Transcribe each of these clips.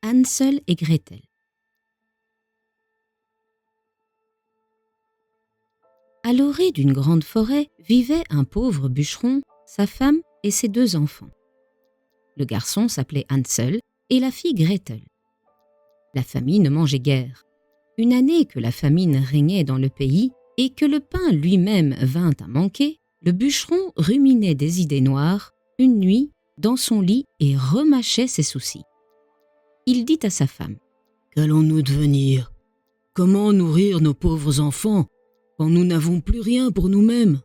Hansel et Gretel. À l'orée d'une grande forêt vivait un pauvre bûcheron, sa femme et ses 2 enfants. Le garçon s'appelait Hansel et la fille Gretel. La famille ne mangeait guère. Une année que la famine régnait dans le pays et que le pain lui-même vint à manquer, le bûcheron ruminait des idées noires, une nuit, dans son lit et remâchait ses soucis. Il dit à sa femme : « Qu'allons-nous devenir ? Comment nourrir nos pauvres enfants quand nous n'avons plus rien pour nous-mêmes ?»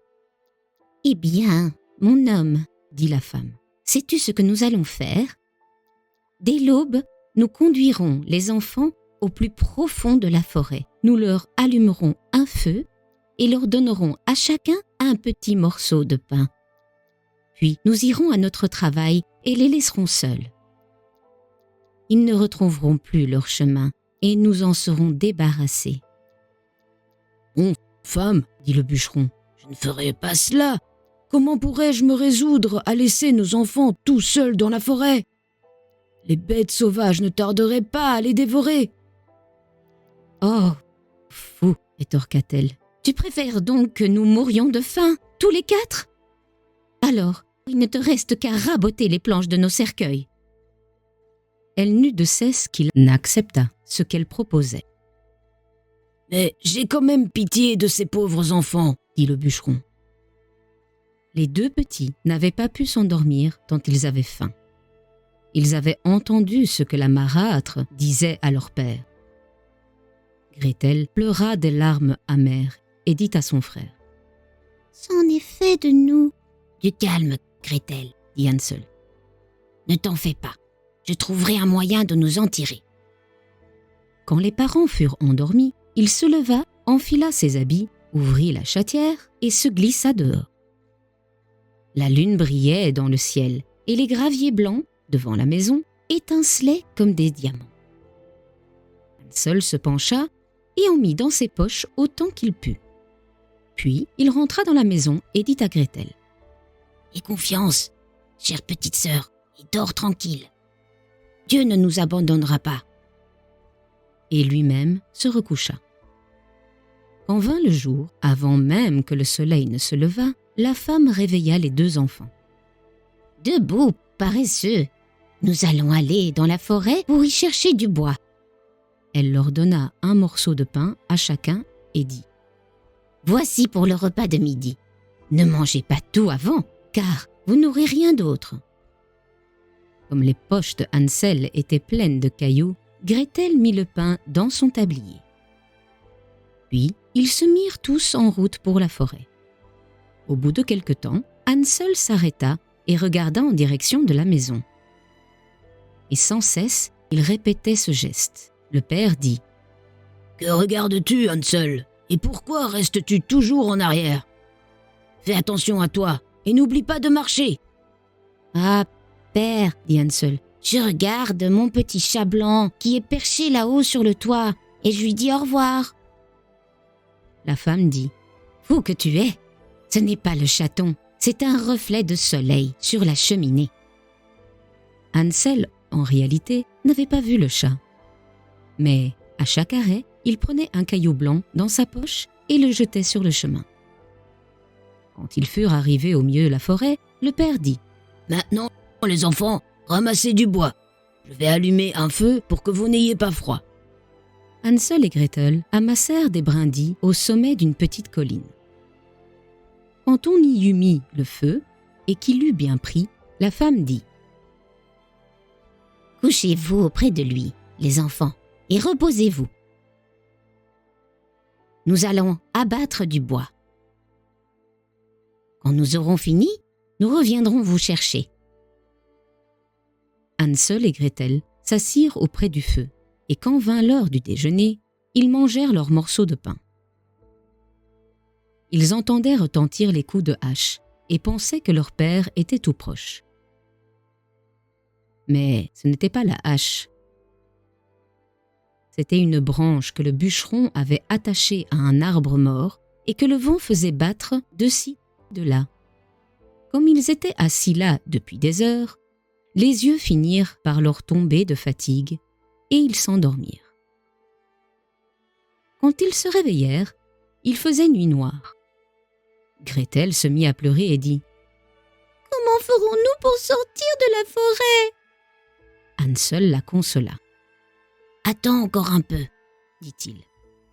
« Eh bien, mon homme, dit la femme, sais-tu ce que nous allons faire ? Dès l'aube, nous conduirons les enfants au plus profond de la forêt. Nous leur allumerons un feu et leur donnerons à chacun un petit morceau de pain. Puis nous irons à notre travail et les laisserons seuls. Ils ne retrouveront plus leur chemin et nous en serons débarrassés. »« Bon, femme, dit le bûcheron, je ne ferai pas cela. Comment pourrais-je me résoudre à laisser nos enfants tout seuls dans la forêt ? Les bêtes sauvages ne tarderaient pas à les dévorer. »« Oh, fou, rétorqua-t-elle. Tu préfères donc que nous mourions de faim, tous les 4 ? Alors, il ne te reste qu'à raboter les planches de nos cercueils. » Elle n'eut de cesse qu'il n'accepta ce qu'elle proposait. « Mais j'ai quand même pitié de ces pauvres enfants, dit le bûcheron. » Les 2 petits n'avaient pas pu s'endormir tant ils avaient faim. Ils avaient entendu ce que la marâtre disait à leur père. Gretel pleura des larmes amères et dit à son frère : « C'en est fait de nous. »« Du calme, Gretel, dit Hansel. Ne t'en fais pas, je trouverai un moyen de nous en tirer. » Quand les parents furent endormis, il se leva, enfila ses habits, ouvrit la chatière et se glissa dehors. La lune brillait dans le ciel et les graviers blancs, devant la maison, étincelaient comme des diamants. Hansel se pencha et en mit dans ses poches autant qu'il put. Puis il rentra dans la maison et dit à Gretel : « Aie confiance, chère petite sœur, et dors tranquille. Dieu ne nous abandonnera pas. » Et lui-même se recoucha. Quand vint le jour, avant même que le soleil ne se levât, la femme réveilla les 2 enfants. « Debout, paresseux, nous allons aller dans la forêt pour y chercher du bois. » Elle leur donna un morceau de pain à chacun et dit : « Voici pour le repas de midi. Ne mangez pas tout avant, car vous n'aurez rien d'autre. » Comme les poches de Hansel étaient pleines de cailloux, Gretel mit le pain dans son tablier. Puis ils se mirent tous en route pour la forêt. Au bout de quelque temps, Hansel s'arrêta et regarda en direction de la maison. Et sans cesse, il répétait ce geste. Le père dit : « Que regardes-tu, Hansel ? Et pourquoi restes-tu toujours en arrière ? Fais attention à toi et n'oublie pas de marcher. »« Ah, père, dit Hansel, je regarde mon petit chat blanc qui est perché là-haut sur le toit et je lui dis au revoir. » La femme dit : « Fou que tu es, ce n'est pas le chaton, c'est un reflet de soleil sur la cheminée. » Hansel, en réalité, n'avait pas vu le chat. Mais à chaque arrêt, il prenait un caillou blanc dans sa poche et le jetait sur le chemin. Quand ils furent arrivés au milieu de la forêt, le père dit : « Maintenant, les enfants, ramassez du bois. Je vais allumer un feu pour que vous n'ayez pas froid. » Hansel et Gretel amassèrent des brindilles au sommet d'une petite colline. Quand on y eut mis le feu et qu'il eut bien pris, la femme dit : « Couchez-vous auprès de lui, les enfants, et reposez-vous. Nous allons abattre du bois. Quand nous aurons fini, nous reviendrons vous chercher. » Hansel et Gretel s'assirent auprès du feu, et quand vint l'heure du déjeuner, ils mangèrent leurs morceaux de pain. Ils entendaient retentir les coups de hache et pensaient que leur père était tout proche. Mais ce n'était pas la hache. C'était une branche que le bûcheron avait attachée à un arbre mort et que le vent faisait battre de ci, de là. Comme ils étaient assis là depuis des heures, les yeux finirent par leur tomber de fatigue et ils s'endormirent. Quand ils se réveillèrent, il faisait nuit noire. Gretel se mit à pleurer et dit « Comment ferons-nous pour sortir de la forêt ?» Hansel la consola. « Attends encore un peu, dit-il,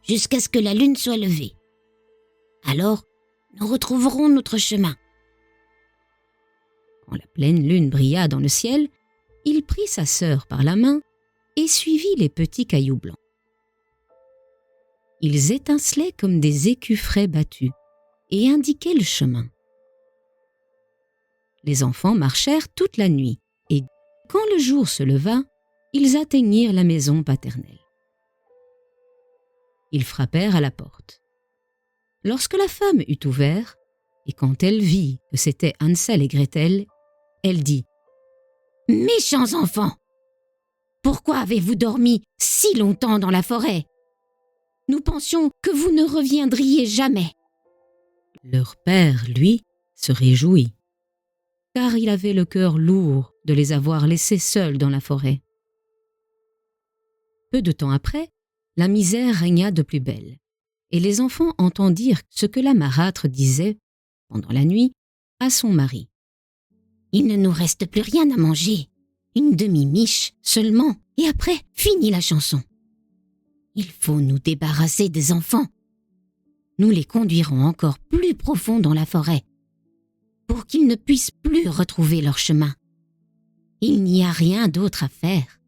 jusqu'à ce que la lune soit levée. Alors, nous retrouverons notre chemin. » Quand la pleine lune brilla dans le ciel, il prit sa sœur par la main et suivit les petits cailloux blancs. Ils étincelaient comme des écus frais battus et indiquaient le chemin. Les enfants marchèrent toute la nuit et, quand le jour se leva, ils atteignirent la maison paternelle. Ils frappèrent à la porte. Lorsque la femme eut ouvert, et quand elle vit que c'étaient Hansel et Gretel, elle dit « Méchants enfants! Pourquoi avez-vous dormi si longtemps dans la forêt? Nous pensions que vous ne reviendriez jamais. » Leur père, lui, se réjouit, car il avait le cœur lourd de les avoir laissés seuls dans la forêt. Peu de temps après, la misère régna de plus belle, et les enfants entendirent ce que la marâtre disait, pendant la nuit, à son mari. « Il ne nous reste plus rien à manger, une demi-miche seulement, et après, fini la chanson. Il faut nous débarrasser des enfants. Nous les conduirons encore plus profond dans la forêt, pour qu'ils ne puissent plus retrouver leur chemin. Il n'y a rien d'autre à faire. »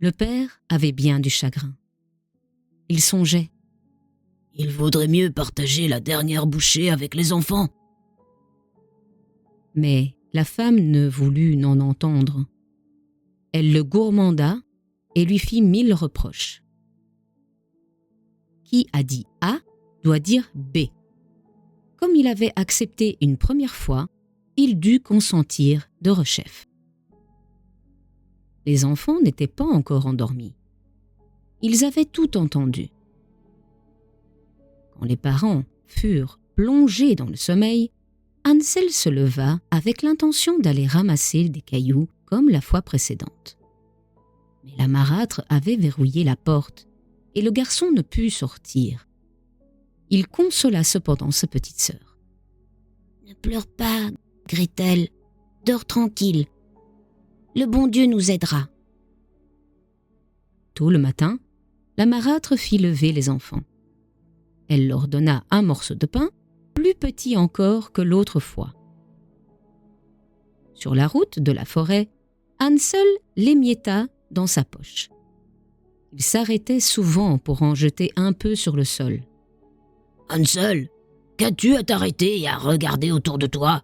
Le père avait bien du chagrin. Il songeait. « Il vaudrait mieux partager la dernière bouchée avec les enfants. » Mais la femme ne voulut n'en entendre. Elle le gourmanda et lui fit 1000 reproches. Qui a dit A doit dire B. Comme il avait accepté une première fois, il dut consentir de rechef. Les enfants n'étaient pas encore endormis. Ils avaient tout entendu. Quand les parents furent plongés dans le sommeil, Hansel se leva avec l'intention d'aller ramasser des cailloux comme la fois précédente. Mais la marâtre avait verrouillé la porte et le garçon ne put sortir. Il consola cependant sa petite sœur. « Ne pleure pas, Gretel, dors tranquille. Le bon Dieu nous aidera. » Tôt le matin, la marâtre fit lever les enfants. Elle leur donna un morceau de pain, plus petit encore que l'autre fois. Sur la route de la forêt, Hansel l'émietta dans sa poche. Il s'arrêtait souvent pour en jeter un peu sur le sol. « Hansel, qu'as-tu à t'arrêter et à regarder autour de toi ?»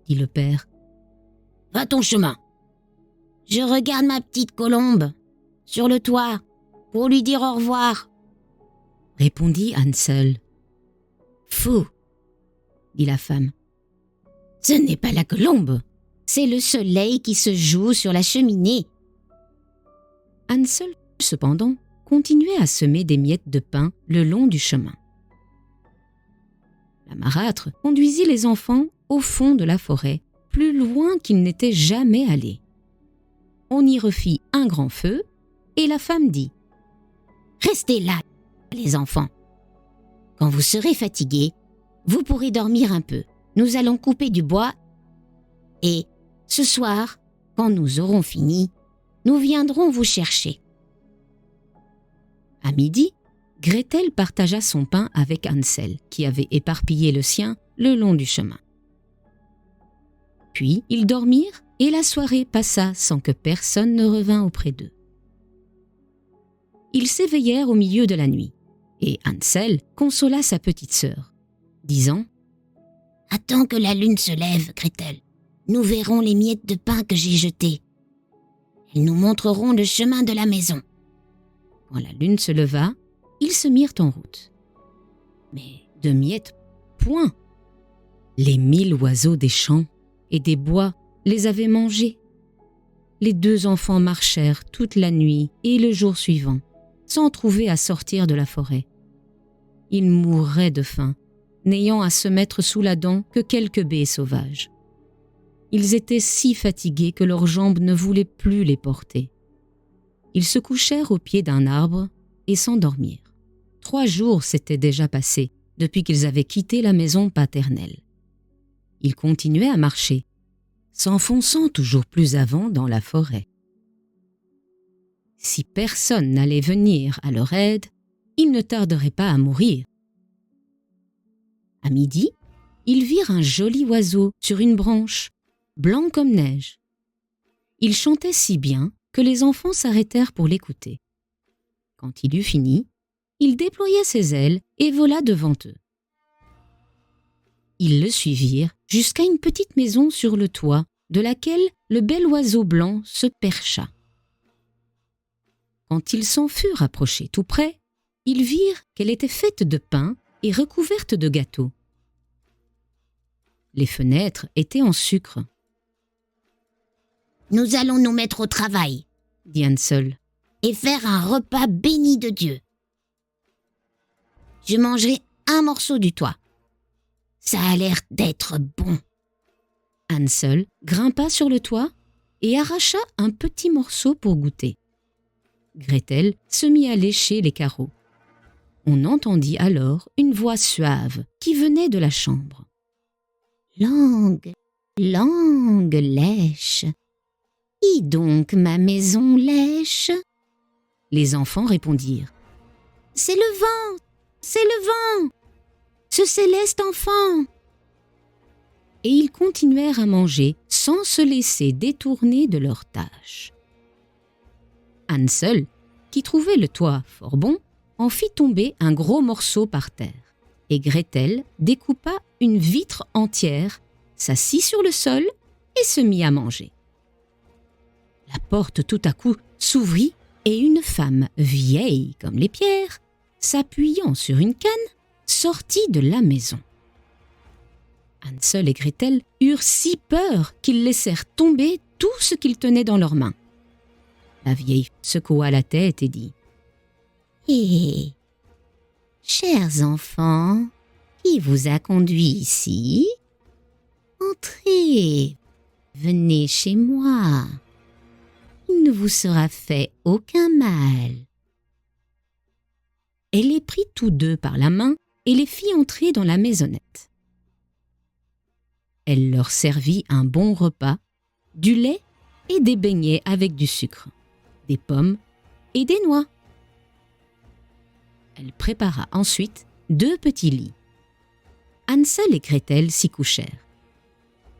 dit le père. « Va ton chemin. » « Je regarde ma petite colombe sur le toit pour lui dire au revoir, » répondit Hansel. « Fou, » dit la femme. « Ce n'est pas la colombe, c'est le soleil qui se joue sur la cheminée. » Hansel, cependant, continuait à semer des miettes de pain le long du chemin. La marâtre conduisit les enfants au fond de la forêt, plus loin qu'ils n'étaient jamais allés. On y refit un grand feu et la femme dit « Restez là, les enfants. Quand vous serez fatigués, vous pourrez dormir un peu. Nous allons couper du bois et, ce soir, quand nous aurons fini, nous viendrons vous chercher. » À midi, Gretel partagea son pain avec Hansel, qui avait éparpillé le sien le long du chemin. Puis ils dormirent et la soirée passa sans que personne ne revint auprès d'eux. Ils s'éveillèrent au milieu de la nuit, et Hansel consola sa petite sœur, disant « Attends que la lune se lève, Gretel. Nous verrons les miettes de pain que j'ai jetées. Elles nous montreront le chemin de la maison. » Quand la lune se leva, ils se mirent en route. Mais de miettes, point. Les 1000 oiseaux des champs et des bois les avaient mangés. Les 2 enfants marchèrent toute la nuit et le jour suivant, sans trouver à sortir de la forêt. Ils mourraient de faim, n'ayant à se mettre sous la dent que quelques baies sauvages. Ils étaient si fatigués que leurs jambes ne voulaient plus les porter. Ils se couchèrent au pied d'un arbre et s'endormirent. 3 jours s'étaient déjà passés depuis qu'ils avaient quitté la maison paternelle. Ils continuaient à marcher, s'enfonçant toujours plus avant dans la forêt. Si personne n'allait venir à leur aide, ils ne tarderaient pas à mourir. À midi, ils virent un joli oiseau sur une branche, blanc comme neige. Il chantait si bien que les enfants s'arrêtèrent pour l'écouter. Quand il eut fini, il déploya ses ailes et vola devant eux. Ils le suivirent jusqu'à une petite maison sur le toit de laquelle le bel oiseau blanc se percha. Quand ils s'en furent approchés tout près, ils virent qu'elle était faite de pain et recouverte de gâteaux. Les fenêtres étaient en sucre. « Nous allons nous mettre au travail, dit Hansel, et faire un repas béni de Dieu. Je mangerai un morceau du toit. Ça a l'air d'être bon. » Hansel grimpa sur le toit et arracha un petit morceau pour goûter. Gretel se mit à lécher les carreaux. On entendit alors une voix suave qui venait de la chambre. « Langue, langue lèche, qui donc ma maison lèche ?» Les enfants répondirent. « C'est le vent, c'est le vent, ce céleste enfant !» Et ils continuèrent à manger sans se laisser détourner de leurs tâches. Hansel, qui trouvait le toit fort bon, en fit tomber un gros morceau par terre, et Gretel découpa une vitre entière, s'assit sur le sol et se mit à manger. La porte tout à coup s'ouvrit et une femme vieille comme les pierres, s'appuyant sur une canne, sortit de la maison. Hansel et Gretel eurent si peur qu'ils laissèrent tomber tout ce qu'ils tenaient dans leurs mains. La vieille secoua la tête et dit « Hé, chers enfants, qui vous a conduit ici? Entrez, venez chez moi. Il ne vous sera fait aucun mal. » Elle les prit tous deux par la main et les fit entrer dans la maisonnette. Elle leur servit un bon repas, du lait et des beignets avec du sucre, des pommes et des noix. Elle prépara ensuite 2 petits lits. Hansel et Gretel s'y couchèrent.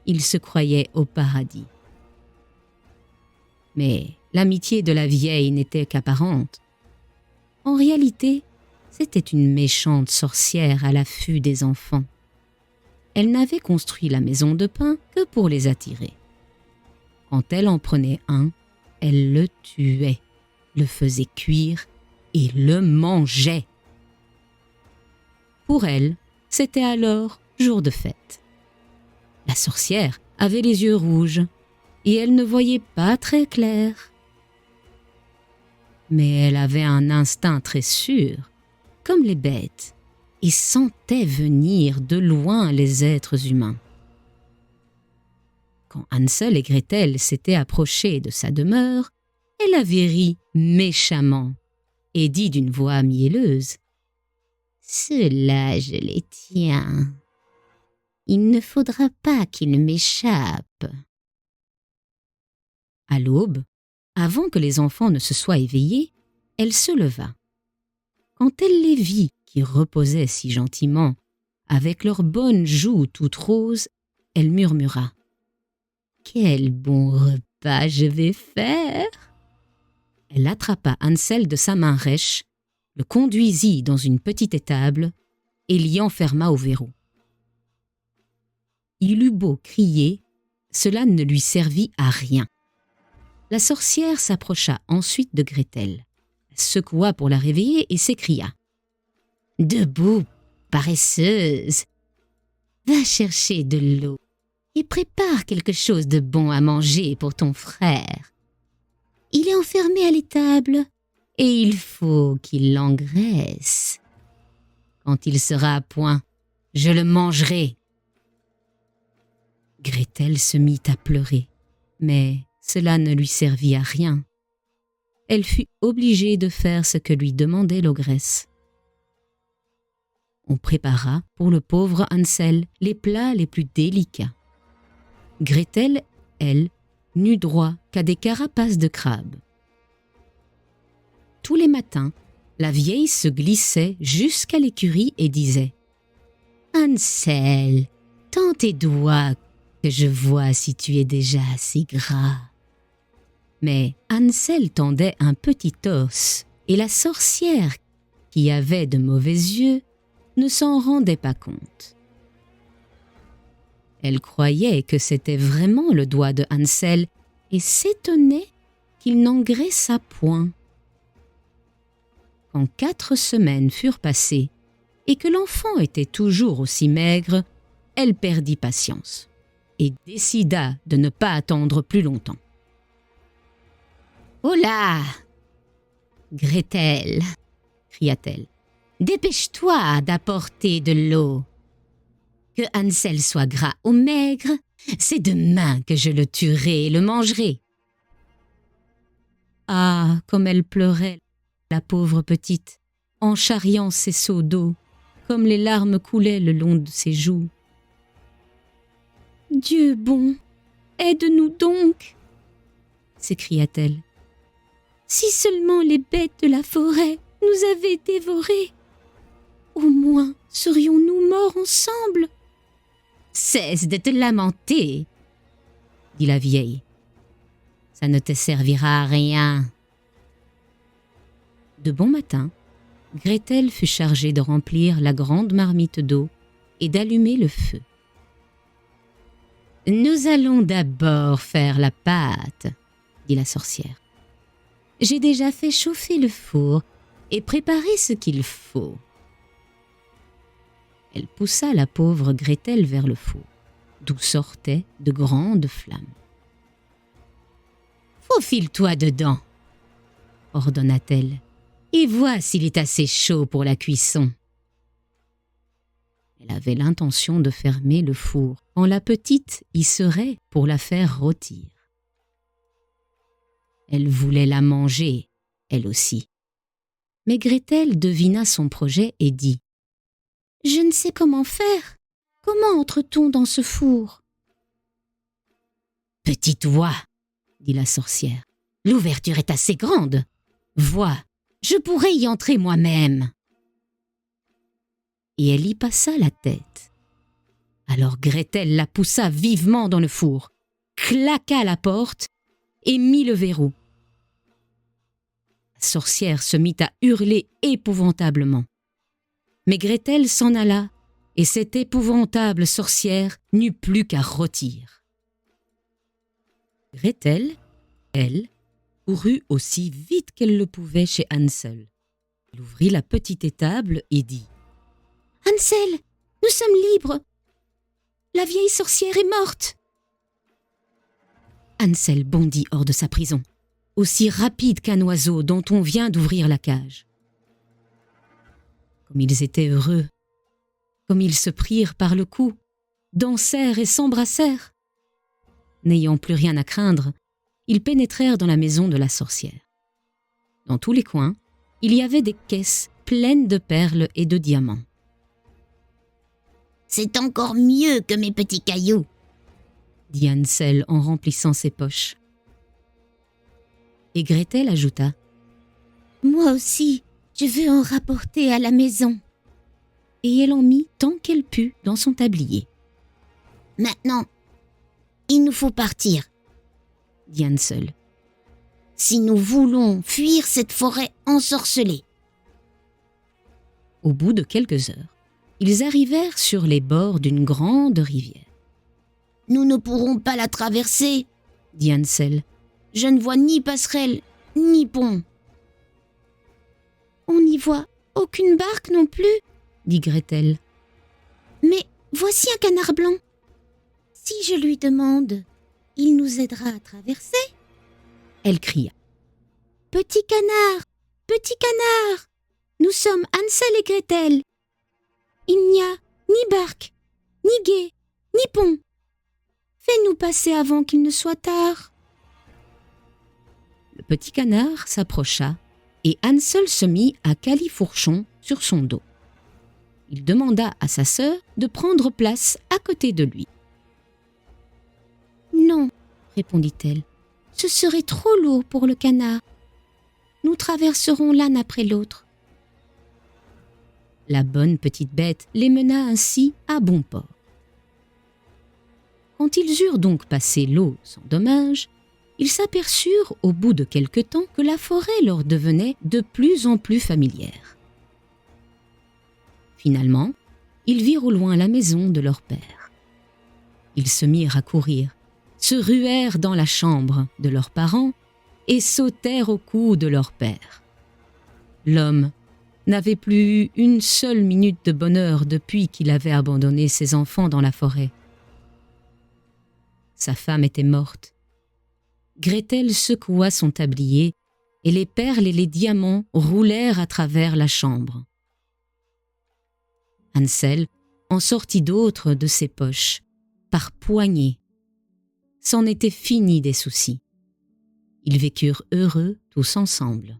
Ils se croyaient au paradis. Mais l'amitié de la vieille n'était qu'apparente. En réalité, c'était une méchante sorcière à l'affût des enfants. Elle n'avait construit la maison de pain que pour les attirer. Quand elle en prenait un, elle le tuait, le faisait cuire et le mangeait. Pour elle, c'était alors jour de fête. La sorcière avait les yeux rouges et elle ne voyait pas très clair. Mais elle avait un instinct très sûr, comme les bêtes, et sentait venir de loin les êtres humains. Quand Hansel et Gretel s'étaient approchés de sa demeure, elle avait ri méchamment et dit d'une voix mielleuse : « Ceux-là, je les tiens. Il ne faudra pas qu'ils m'échappent. » À l'aube, avant que les enfants ne se soient éveillés, elle se leva. Quand elle les vit qui reposaient si gentiment, avec leurs bonnes joues toutes roses, elle murmura : « Quel bon repas je vais faire !» Elle attrapa Hansel de sa main rêche, le conduisit dans une petite étable et l'y enferma au verrou. Il eut beau crier, cela ne lui servit à rien. La sorcière s'approcha ensuite de Gretel, la secoua pour la réveiller et s'écria : « Debout, paresseuse, va chercher de l'eau et prépare quelque chose de bon à manger pour ton frère. Il est enfermé à l'étable et il faut qu'il l'engraisse. Quand il sera à point, je le mangerai. » Gretel se mit à pleurer, mais cela ne lui servit à rien. elle fut obligée de faire ce que lui demandait l'ogresse. On prépara pour le pauvre Hansel les plats les plus délicats. Gretel, elle, n'eut droit qu'à des carapaces de crabes. Tous les matins, la vieille se glissait jusqu'à l'écurie et disait « Hansel, tends tes doigts que je vois si tu es déjà assez gras. » Mais Hansel tendait un petit os et la sorcière, qui avait de mauvais yeux, ne s'en rendait pas compte. Elle croyait que c'était vraiment le doigt de Hansel et s'étonnait qu'il n'engraissât point. Quand 4 semaines furent passées et que l'enfant était toujours aussi maigre, elle perdit patience et décida de ne pas attendre plus longtemps. « Oh là, Gretel !» cria-t-elle. « Dépêche-toi d'apporter de l'eau. Que Hansel soit gras ou maigre, c'est demain que je le tuerai et le mangerai. » Ah, comme elle pleurait, la pauvre petite, en charriant ses seaux d'eau, comme les larmes coulaient le long de ses joues. « Dieu bon, aide-nous donc !» s'écria-t-elle. « Si seulement les bêtes de la forêt nous avaient dévorés, au moins serions-nous morts ensemble. » « Cesse de te lamenter, » dit la vieille. « Ça ne te servira à rien. » De bon matin, Gretel fut chargée de remplir la grande marmite d'eau et d'allumer le feu. « Nous allons d'abord faire la pâte, » dit la sorcière. « J'ai déjà fait chauffer le four et préparé ce qu'il faut. » Elle poussa la pauvre Gretel vers le four, d'où sortaient de grandes flammes. « Faufile-toi dedans, » ordonna-t-elle, « et vois s'il est assez chaud pour la cuisson. » Elle avait l'intention de fermer le four quand la petite y serait pour la faire rôtir. Elle voulait la manger, elle aussi. Mais Gretel devina son projet et dit « Je ne sais comment faire. Comment entre-t-on dans ce four ?»« Petite voix, » dit la sorcière, « l'ouverture est assez grande. Vois, je pourrais y entrer moi-même. » Et elle y passa la tête. Alors Gretel la poussa vivement dans le four, claqua la porte et mit le verrou. La sorcière se mit à hurler épouvantablement. Mais Gretel s'en alla, et cette épouvantable sorcière n'eut plus qu'à rôtir. Gretel, elle, courut aussi vite qu'elle le pouvait chez Hansel. Elle ouvrit la petite étable et dit « Hansel, nous sommes libres. La vieille sorcière est morte. » Hansel bondit hors de sa prison, aussi rapide qu'un oiseau dont on vient d'ouvrir la cage. Comme ils étaient heureux, comme ils se prirent par le cou, dansèrent et s'embrassèrent. N'ayant plus rien à craindre, ils pénétrèrent dans la maison de la sorcière. Dans tous les coins, il y avait des caisses pleines de perles et de diamants. « C'est encore mieux que mes petits cailloux, » dit Hansel en remplissant ses poches. Et Gretel ajouta « Moi aussi, je veux en rapporter à la maison. » Et elle en mit tant qu'elle put dans son tablier. « Maintenant, il nous faut partir, » dit Hansel. « Si nous voulons fuir cette forêt ensorcelée. » Au bout de quelques heures, ils arrivèrent sur les bords d'une grande rivière. « Nous ne pourrons pas la traverser, » dit Hansel. « Je ne vois ni passerelle, ni pont. »« On n'y voit aucune barque non plus, » dit Gretel. « Mais voici un canard blanc. Si je lui demande, il nous aidera à traverser. » Elle cria. « Petit canard, nous sommes Hansel et Gretel. Il n'y a ni barque, ni gué, ni pont. Fais-nous passer avant qu'il ne soit tard. » Le Le petit canard s'approcha et Hansel se mit à califourchon sur son dos. Il demanda à sa sœur de prendre place à côté de lui. « Non, répondit-elle, ce serait trop lourd pour le canard. Nous traverserons l'un après l'autre. » La bonne petite bête les mena ainsi à bon port. Quand ils eurent donc passé l'eau sans dommage, ils s'aperçurent au bout de quelque temps que la forêt leur devenait de plus en plus familière. Finalement, ils virent au loin la maison de leur père. Ils se mirent à courir, se ruèrent dans la chambre de leurs parents et sautèrent au cou de leur père. L'homme n'avait plus une seule minute de bonheur depuis qu'il avait abandonné ses enfants dans la forêt. Sa femme était morte. Gretel secoua son tablier et les perles et les diamants roulèrent à travers la chambre. Hansel en sortit d'autres de ses poches, par poignées. C'en était fini des soucis. Ils vécurent heureux tous ensemble.